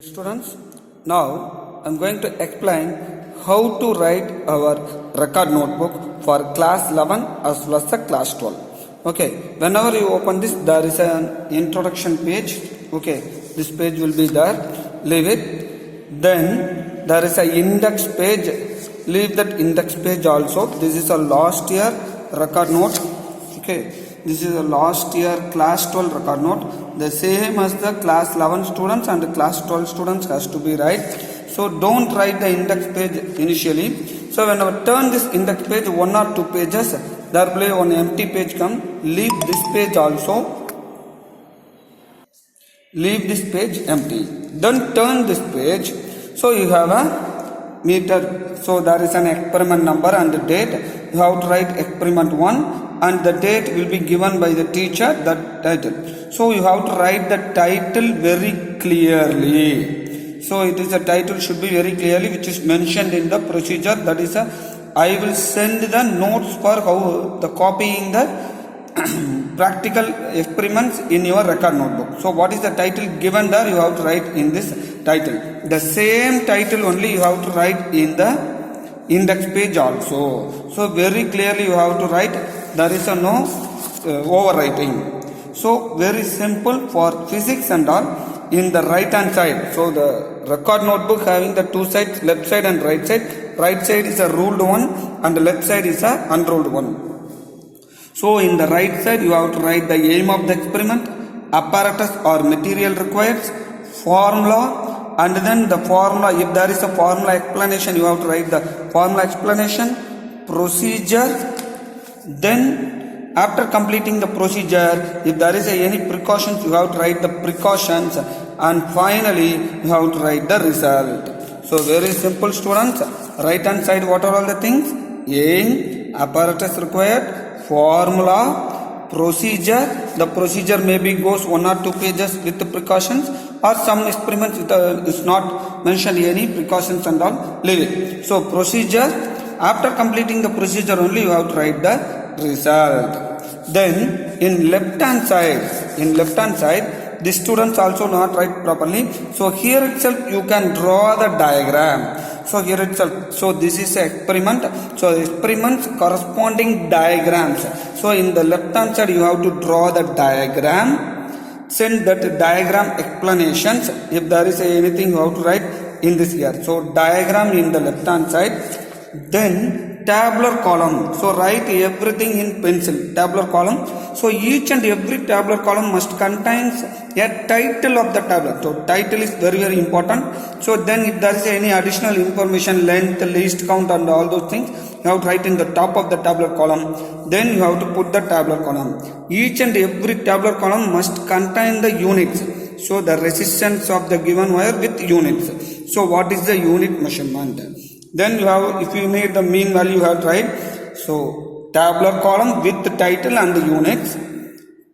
Students, now I am going to explain how to write our record notebook for class 11 as well as the class 12. Okay, whenever you open this, there is an introduction page. Okay, this page will be there. Leave it. Then there is an index page. Leave that index page also. This is a last year record note. Okay. This is a last year class 12 record note. The same as the class 11 students and the class 12 students has to be right. So don't write the index page initially. So when I turn this index page 1 or 2 pages, there will be one empty page come. Leave this page also. Leave this page empty. Then turn this page. So you have a meter. So there is an experiment number and the date. You have to write experiment 1. And the date will be given by the teacher, that title. So you have to write the title very clearly. So it is a title should be very clearly, which is mentioned in the procedure. That is I will send the notes for how the copying the practical experiments in your record notebook. So what is the title given there? You have to write in this title. The same title only you have to write in the index page also. So very clearly you have to write. There is no overwriting. So very simple for physics and all. In the right hand side, so the record notebook having the two sides, left side and right side. Right side is a ruled one and the left side is a unruled one. So in the right side you have to write the aim of the experiment, apparatus or material required, formula, and then the formula. If there is a formula explanation, you have to write the formula explanation, procedure. Then after completing the procedure, if there is any precautions, you have to write the precautions, and finally you have to write the result. So very simple, students. Right hand side, what are all the things? Aim, apparatus required, formula, procedure. The procedure maybe goes 1 or 2 pages with the precautions, or some experiments is not mentioned any precautions and all. Leave it. So procedure. After completing the procedure only you have to write the result. Then in left hand side, the students also not write properly. So here itself you can draw the diagram. So here itself, so this is an experiment. So experiments corresponding diagrams. So in the left hand side you have to draw the diagram. Send that diagram explanations. If there is anything you have to write in this here. So diagram in the left hand side. Then tabular column. So write everything in pencil. Tabular column. So each and every tabular column must contain a title of the tabular. So title is very important. So then if there is any additional information, length, least count and all those things, you have to write in the top of the tabular column. Then you have to put the tabular column. Each and every tabular column must contain the units. So the resistance of the given wire with units. So what is the unit measurement? Then you have, if you need the mean value, you have to write. So tabular column with the title and the units.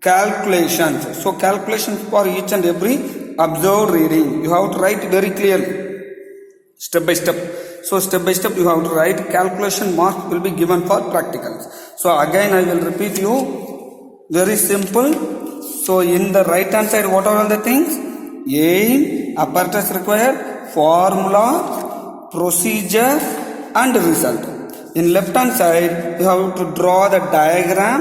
Calculations. So calculations for each and every observed reading. You have to write very clearly. Step by step. So step by step you have to write. Calculation marks will be given for practicals. So again I will repeat you. Very simple. So in the right hand side, what are all the things? Aim, apparatus required, formula, procedure and result. In left hand side you have to draw the diagram,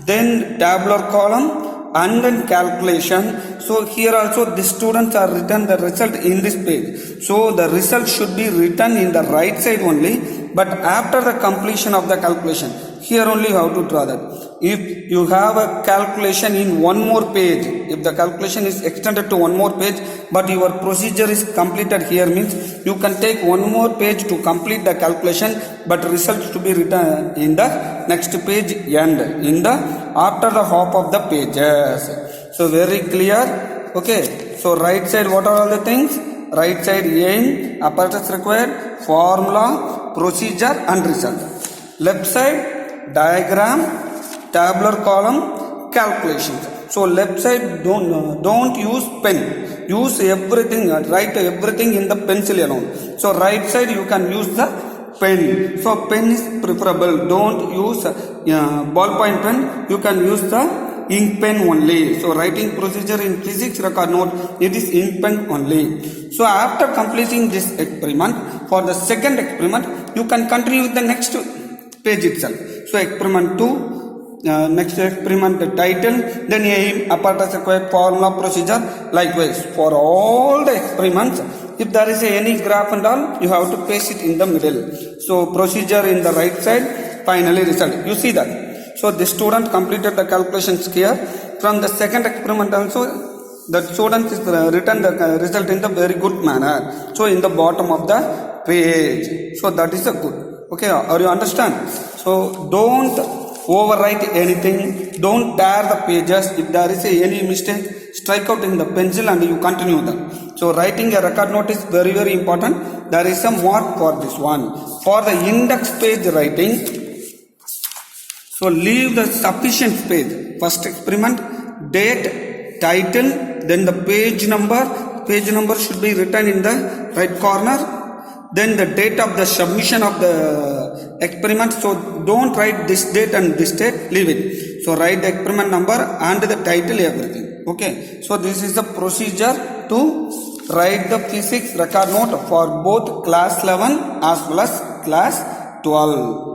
then tabular column and then calculation. So here also the students are written the result in this page. So the result should be written in the right side only, but after the completion of the calculation, here only you have to draw that. If you have a calculation in one more page, if the calculation is extended to one more page, but your procedure is completed here, means you can take one more page to complete the calculation, but results to be written in the next page end, in the after the half of the pages. So very clear. Okay. So right side, what are all the things? Right side, aim, apparatus required, formula, procedure and result. Left side, diagram, tabular column, calculations. So left side, don't use pen. Use everything, write everything in the pencil alone. So right side you can use the pen. So pen is preferable. Don't use ballpoint pen. You can use the ink pen only. So writing procedure in physics record note, it is ink pen only. So after completing this experiment, for the second experiment, you can continue with the next page itself. So experiment 2. Next experiment the title, then aim, apparatus required, formula, procedure. Likewise for all the experiments, if there is any graph and all, you have to paste it in the middle. So procedure in the right side, finally result. You see that. So the student completed the calculations here. From the second experiment also, the student is written the result in the very good manner. So in the bottom of the page. So that is a good. Okay, or you understand? So don't overwrite anything, don't tear the pages. If there is any mistake, strike out in the pencil and you continue them. So writing a record note is very important. There is a mark for this one. For the index page writing, so leave the sufficient space. First experiment, date, title, then the page number. Page number should be written in the right corner. Then the date of the submission of the experiment. So don't write this date and this date, leave it. So write the experiment number and the title, everything. Okay. So this is the procedure to write the physics record note for both class 11 as well as class 12.